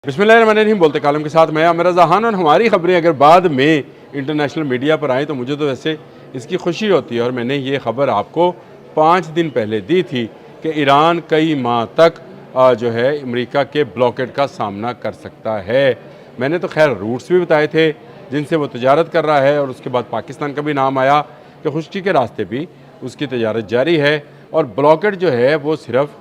बिस्मिल्लाहिर्रहमानिर्रहीम बोलते कालम के साथ मैं आमिर रज़ा खान। और हमारी ख़बरें अगर बाद में इंटरनेशनल मीडिया पर आएँ तो मुझे तो वैसे इसकी खुशी होती है। और मैंने ये ख़बर आपको 5 दिन पहले दी थी कि ईरान कई माह तक जो है अमेरिका के ब्लॉकेड का सामना कर सकता है। मैंने तो खैर रूट्स भी बताए थे जिनसे वो तजारत कर रहा है, और उसके बाद पाकिस्तान का भी नाम आया कि खुश्की के रास्ते भी उसकी तजारत जारी है। और ब्लॉकेड जो है वो सिर्फ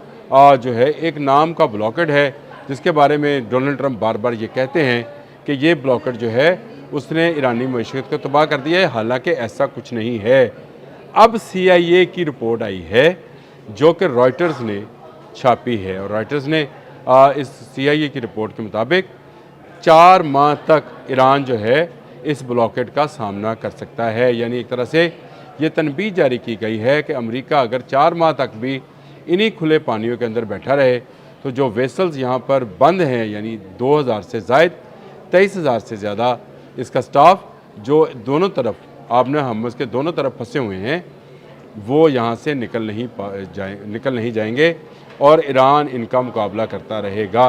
जो है एक नाम का ब्लॉकेड है, जिसके बारे में डोनाल्ड ट्रंप बार बार ये कहते हैं कि ये ब्लॉकेड जो है उसने ईरानी मईशत को तबाह कर दिया है। हालांकि ऐसा कुछ नहीं है। अब CIA की रिपोर्ट आई है जो कि रॉयटर्स ने छापी है, और रॉयटर्स ने इस CIA की रिपोर्ट के मुताबिक 4 माह तक ईरान जो है इस ब्लॉकेड का सामना कर सकता है। यानी एक तरह से ये तनबीह जारी की गई है कि अमेरिका अगर 4 माह तक भी इन्हीं खुले पानियों के अंदर बैठा रहे तो जो वेसल्स यहाँ पर बंद हैं, यानी 2000 से ज़ायद 23,000 से ज़्यादा इसका स्टाफ जो दोनों तरफ आपने हमस के दोनों तरफ फंसे हुए हैं, वो यहाँ से निकल नहीं जाएंगे और ईरान इनका मुकाबला करता रहेगा।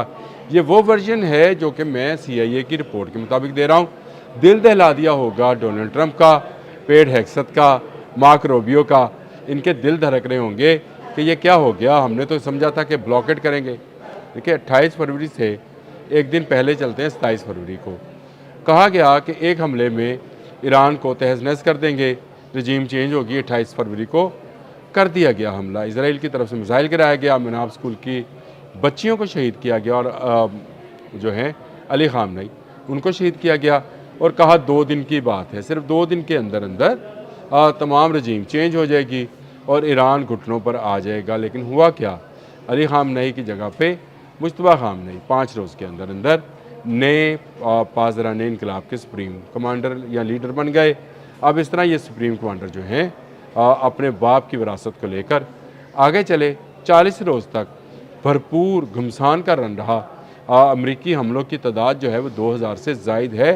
ये वो वर्जन है जो कि मैं CIA की रिपोर्ट के मुताबिक दे रहा हूँ। दिल दहला दिया होगा डोनाल्ड ट्रंप का, पेट हेक्सत का, मार्क रोबियो का। इनके दिल धड़क रहे होंगे कि ये क्या हो गया, हमने तो समझा था कि ब्लॉकेट करेंगे। देखिए 28 फरवरी से एक दिन पहले चलते हैं, 27 फरवरी को कहा गया कि एक हमले में ईरान को तहस नहस कर देंगे, रजीम चेंज होगी। 28 फरवरी को कर दिया गया हमला, इसराइल की तरफ से मिसाइल गिराया गया, मिनाब स्कूल की बच्चियों को शहीद किया गया, और जो हैं अली खामनेई उनको शहीद किया गया। और कहा 2 दिन की बात है, सिर्फ 2 दिन के अंदर अंदर तमाम रजीम चेंज हो जाएगी और ईरान घुटनों पर आ जाएगा। लेकिन हुआ क्या, अली खामनेई की जगह पे मुश्तबा खामनेई 5 रोज़ के अंदर अंदर नए पासदारान इनकलाब के सुप्रीम कमांडर या लीडर बन गए। अब इस तरह ये सुप्रीम कमांडर जो हैं अपने बाप की विरासत को लेकर आगे चले। 40 रोज़ तक भरपूर घमसान का रन रहा। अमरीकी हमलों की तादाद जो है वो 2000 से ज़ायद है।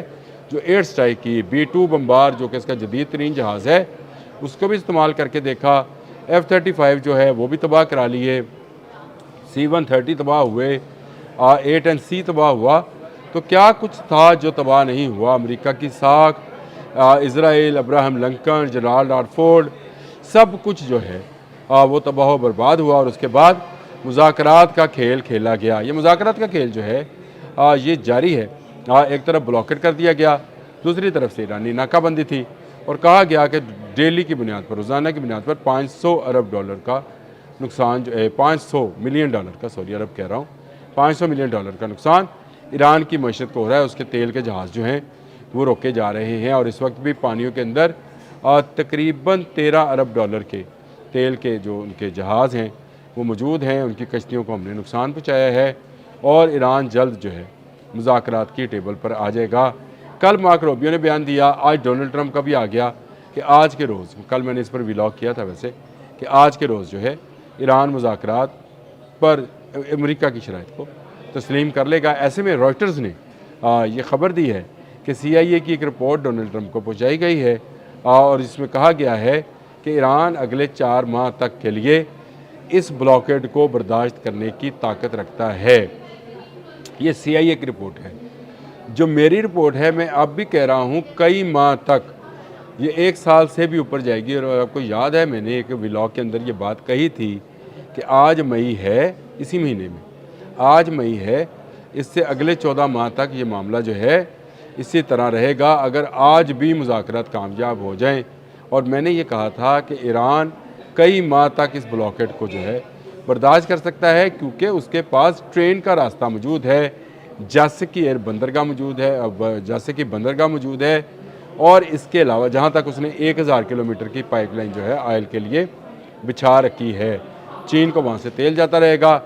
जो एयर स्ट्राइक की B-2 बम्बार जो कि इसका जदीद तरीन जहाज़ है उसको भी इस्तेमाल करके देखा। F-35 जो है वो भी तबाह करा लिए, C-130 तबाह हुए, A-10C तबाह हुआ। तो क्या कुछ था जो तबाह नहीं हुआ? अमेरिका की साख, इसराइल, अब्राहम लिंकन, जनरल डारफोर्ड, सब कुछ जो है वो तबाह व बर्बाद हुआ। और उसके बाद मुज़ाकरात का खेल खेला गया। ये मुज़ाकरात का खेल जो है ये जारी है। एक तरफ ब्लॉकेट कर दिया गया, दूसरी तरफ से ईरानी नाकाबंदी थी, और कहा गया कि डेली की बुनियाद पर, रोज़ाना की बुनियाद पर 500 अरब डॉलर का नुकसान जो है, 500 मिलियन डॉलर का, सॉरी अरब कह रहा हूँ, 500 मिलियन डॉलर का नुकसान ईरान की मईशत को हो रहा है। उसके तेल के जहाज़ जो हैं वो रोके जा रहे हैं, और इस वक्त भी पानियों के अंदर तकरीबन 13 अरब डॉलर के तेल के जो उनके जहाज़ हैं वो मौजूद हैं। उनकी कश्तियों को हमने नुकसान पहुँचाया है, और ईरान जल्द जो है मुज़ाकरात की टेबल पर आ जाएगा। कल मार्क रोबियो ने बयान दिया, आज डोनाल्ड ट्रंप का भी आ गया कि आज के रोज़, कल मैंने इस पर व्लॉग किया था वैसे, कि आज के रोज़ जो है ईरान मुज़ाकरात पर अमेरिका की शराइत को तस्लीम कर लेगा। ऐसे में रॉयटर्स ने ये ख़बर दी है कि CIA की एक रिपोर्ट डोनाल्ड ट्रंप को पहुँचाई गई है, और इसमें कहा गया है कि ईरान अगले 4 माह तक के लिए इस ब्लॉकेड को बर्दाश्त करने की ताकत रखता है। ये CIA की रिपोर्ट है। जो मेरी रिपोर्ट है, मैं अब भी कह रहा हूँ कई माह तक, ये 1 साल से भी ऊपर जाएगी। और आपको याद है मैंने एक व्लॉग के अंदर ये बात कही थी कि आज मई है, इसी महीने में आज मई है, इससे अगले 14 माह तक ये मामला जो है इसी तरह रहेगा अगर आज भी मुज़ाकरात कामयाब हो जाएं। और मैंने ये कहा था कि ईरान कई माह तक इस ब्लॉकेट को जो है बर्दाश्त कर सकता है, क्योंकि उसके पास ट्रेन का रास्ता मौजूद है, जासिक की एयर बंदरगाह मौजूद है, अब जासिक की बंदरगाह मौजूद है, और इसके अलावा जहाँ तक उसने 1000 किलोमीटर की पाइपलाइन जो है ऑयल के लिए बिछा रखी है। चीन को वहाँ से तेल जाता रहेगा।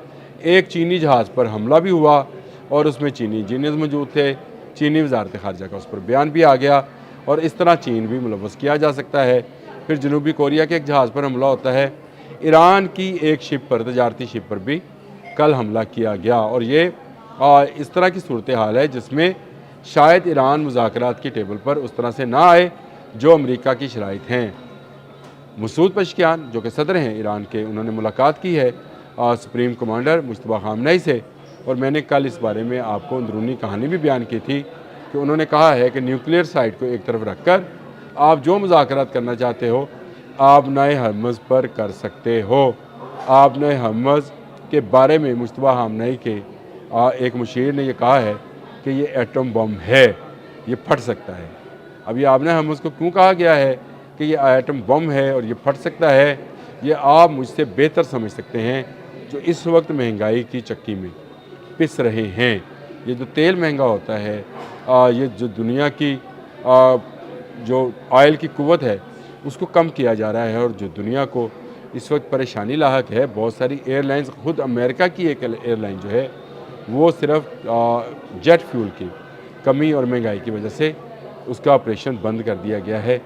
एक चीनी जहाज़ पर हमला भी हुआ और उसमें चीनी इंजीनियर्स मौजूद थे। चीनी वजारत ख़ारजा का उस पर बयान भी आ गया, और इस तरह चीन भी मुलव्वस किया जा सकता है। फिर जनूबी कोरिया के एक जहाज़ पर हमला होता है। ईरान की एक शिप पर, तजारती शिप पर भी कल हमला किया गया। और ये इस तरह की सूरत हाल है जिसमें शायद ईरान मुज़ाकरात की टेबल पर उस तरह से ना आए जो अमेरिका की शराइत हैं। मसूद पेशकियान जो कि सदर हैं ईरान के, उन्होंने मुलाकात की है सुप्रीम कमांडर मुश्तबा खामनेई से, और मैंने कल इस बारे में आपको अंदरूनी कहानी भी बयान की थी कि उन्होंने कहा है कि न्यूक्लियर साइट को एक तरफ रखकर आप जो मुज़ाकरात करना चाहते हो आप नए हरमज़ पर कर सकते हो। आप नए हरमज़ के बारे में मुश्तबा हामनई के एक मुशीर ने यह कहा है कि ये एटम बम है, ये फट सकता है। अब ये आपने हरमज़ को क्यों कहा गया है कि ये एटम बम है और ये फट सकता है, ये आप मुझसे बेहतर समझ सकते हैं जो इस वक्त महंगाई की चक्की में पिस रहे हैं। ये जो तेल महंगा होता है, ये जो दुनिया की जो ऑयल की कुव्वत है उसको कम किया जा रहा है और जो दुनिया को इस वक्त परेशानी लायक है। बहुत सारी एयरलाइंस, खुद अमेरिका की एक एयरलाइन जो है वो सिर्फ जेट फ्यूल की कमी और महंगाई की वजह से उसका ऑपरेशन बंद कर दिया गया है।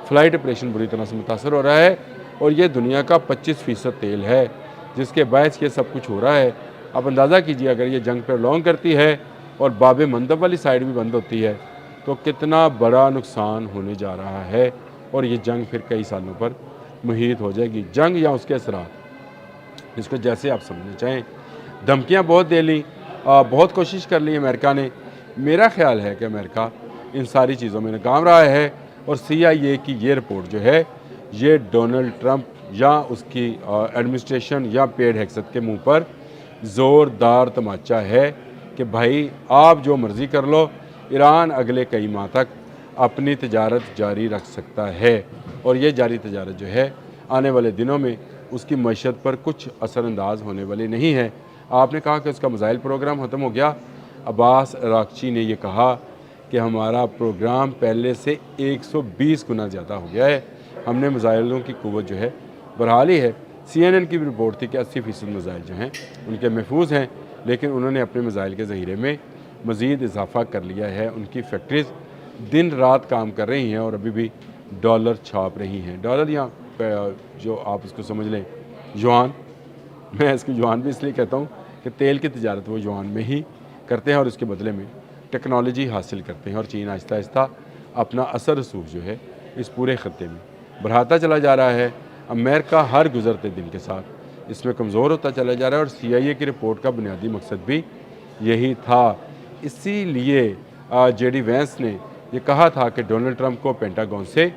फ़्लाइट ऑपरेशन बुरी तरह से मुतासर हो रहा है और ये दुनिया का 25% तेल है जिसके बायस ये सब कुछ हो रहा है। आप अंदाज़ा कीजिए अगर ये जंग पर लॉन्ग करती है और बाब मंदब वाली साइड भी बंद होती है तो कितना बड़ा नुकसान होने जा रहा है और ये जंग फिर कई सालों पर मुहीत हो जाएगी। जंग या उसके असरात, इसको जैसे आप समझना चाहें। धमकियाँ बहुत दे ली, बहुत कोशिश कर ली अमेरिका ने। मेरा ख्याल है कि अमेरिका इन सारी चीज़ों में नाकाम रहा है और CIA की ये रिपोर्ट जो है ये डोनाल्ड ट्रंप या उसकी एडमिनिस्ट्रेशन या पेड हेक्सत के मुंह पर ज़ोरदार तमाचा है कि भाई आप जो मर्ज़ी कर लो, ईरान अगले कई माह तक अपनी तजारत जारी रख सकता है और ये जारी तजारत जो है आने वाले दिनों में उसकी मईशत पर कुछ असरअंदाज होने वाली नहीं है। आपने कहा कि उसका मिसाइल प्रोग्राम ख़त्म हो गया। अब्बास अरागची ने यह कहा कि हमारा प्रोग्राम पहले से 120 गुना ज़्यादा हो गया है, हमने मिसाइलों की कुव्वत जो है बढ़ा ली है। CNN की भी रिपोर्ट थी कि 80% मिसाइल जो हैं उनके महफूज हैं, लेकिन उन्होंने अपने मिसाइल के ज़ख़ीरे में मज़ीद इजाफ़ा कर लिया है। उनकी फैक्ट्रीज़ दिन रात काम कर रही हैं और अभी भी डॉलर छाप रही हैं। डॉलर या जो आप इसको समझ लें युआन, मैं इसको युआन भी इसलिए कहता हूँ कि तेल की तजारत वो युआन में ही करते हैं और उसके बदले में टेक्नोलॉजी हासिल करते हैं और चीन आहिस्ता आहिस्ता अपना असर रसूख जो है इस पूरे ख़त्े में बढ़ाता चला जा रहा है। अमेरिका हर गुज़रते दिन के साथ इसमें कमज़ोर होता चला जा रहा है और CIA की रिपोर्ट का बुनियादी मकसद भी यही था। इसीलिए JD वैंस ने ये कहा था कि डोनाल्ड ट्रंप को पेंटागन से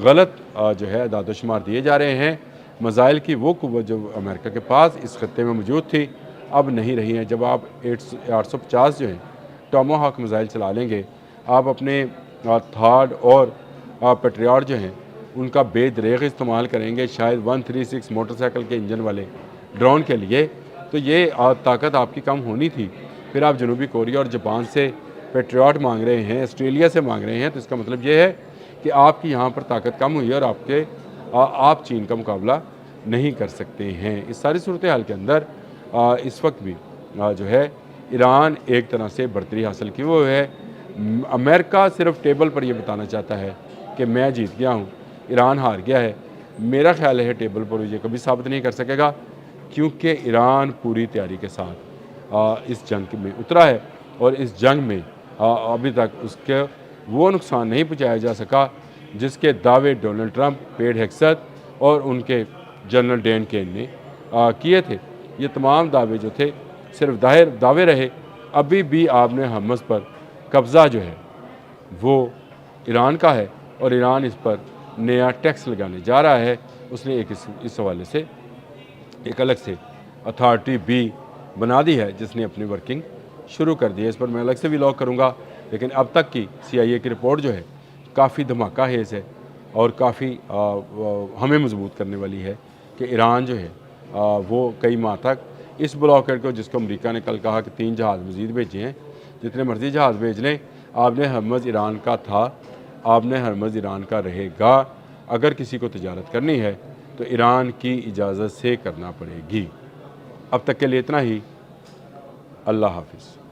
गलत जो है दादोशुमार दिए जा रहे हैं। मिसाइल की वो कुव्वत जो अमेरिका के पास इस खत्ते में मौजूद थी अब नहीं रही है। जब आप 850 जो है टोमाहॉक मिसाइल चला लेंगे, आप अपने थर्ड और पेट्रियट जो हैं उनका बेदरेग इस्तेमाल करेंगे शायद 136 मोटरसाइकिल के इंजन वाले ड्रोन के लिए, तो ये ताकत आपकी कम होनी थी। फिर आप जनूबी कोरिया और जापान से पेट्रियट मांग रहे हैं, ऑस्ट्रेलिया से मांग रहे हैं, तो इसका मतलब ये है कि आपकी यहाँ पर ताकत कम हुई है और आप चीन का मुकाबला नहीं कर सकते हैं। इस सारी सूरत हाल के अंदर इस वक्त भी जो है ईरान एक तरह से बढ़तरी हासिल की हुई है। अमेरिका सिर्फ टेबल पर यह बताना चाहता है कि मैं जीत गया हूँ, ईरान हार गया है। मेरा ख्याल है टेबल पर ये कभी साबित नहीं कर सकेगा क्योंकि ईरान पूरी तैयारी के साथ इस जंग में उतरा है और इस जंग में अभी तक उसके वो नुकसान नहीं पहुँचाया जा सका जिसके दावे डोनाल्ड ट्रंप, पेड हेक्सत और उनके जनरल डैन केन ने किए थे। ये तमाम दावे जो थे सिर्फ दावे रहे। अभी भी आपने हरमज़ पर कब्ज़ा जो है वो ईरान का है और ईरान इस पर नया टैक्स लगाने जा रहा है। उसने एक इस हवाले से एक अलग से अथॉरिटी भी बना दी है जिसने अपनी वर्किंग शुरू कर दी है। इस पर मैं अलग से भी लॉक करूँगा, लेकिन अब तक की CIA की रिपोर्ट जो है काफ़ी धमाका हेज़ है और काफ़ी हमें मजबूत करने वाली है कि ईरान जो है वो कई माह तक इस ब्लॉकेड को, जिसको अमेरिका ने कल कहा कि 3 जहाज़ मज़ीद भेजे हैं, जितने मर्ज़ी जहाज़ भेज लें, आपने हरमज़ ईरान का था, आपने हरमज़ ईरान का रहेगा। अगर किसी को तिजारत करनी है तो ईरान की इजाज़त से करना पड़ेगी। अब तक के लिए इतना ही। अल्लाह हाफ़िज़।